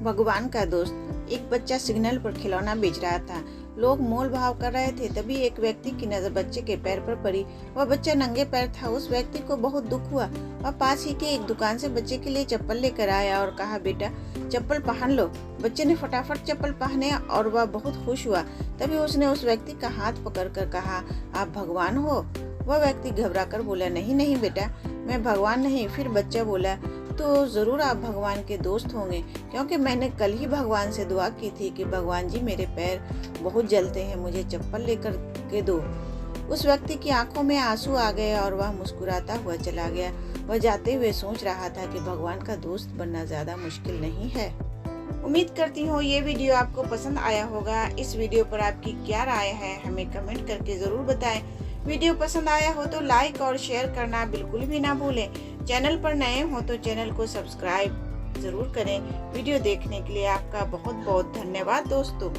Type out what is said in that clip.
भगवान का दोस्त। एक बच्चा सिग्नल पर खिलौना बेच रहा था। लोग मोल भाव कर रहे थे। तभी एक व्यक्ति की नजर बच्चे के पैर पर पड़ी। वह बच्चा नंगे पैर था। उस व्यक्ति को बहुत दुख हुआ। वह पास ही के एक दुकान से बच्चे के लिए चप्पल लेकर आया और कहा, बेटा चप्पल पहन लो। बच्चे ने फटाफट चप्पल पहने और वह बहुत खुश हुआ। तभी उसने उस व्यक्ति का हाथ पकड़कर कहा, आप भगवान हो? वह व्यक्ति घबरा कर बोला, नहीं नहीं बेटा, मैं भगवान नहीं। फिर बच्चा बोला, तो जरूर आप भगवान के दोस्त होंगे, क्योंकि मैंने कल ही भगवान से दुआ की थी कि भगवान जी मेरे पैर बहुत जलते हैं, मुझे चप्पल लेकर के दो। उस व्यक्ति की आंखों में आंसू आ गए और वह मुस्कुराता हुआ चला गया। वह जाते हुए सोच रहा था कि भगवान का दोस्त बनना ज्यादा मुश्किल नहीं है। उम्मीद करती हूँ ये वीडियो आपको पसंद आया होगा। इस वीडियो पर आपकी क्या राय है हमें कमेंट करके जरूर बताएं। वीडियो पसंद आया हो तो लाइक और शेयर करना बिल्कुल भी ना भूलें। चैनल पर नए हो तो चैनल को सब्सक्राइब जरूर करें। वीडियो देखने के लिए आपका बहुत बहुत धन्यवाद दोस्तों।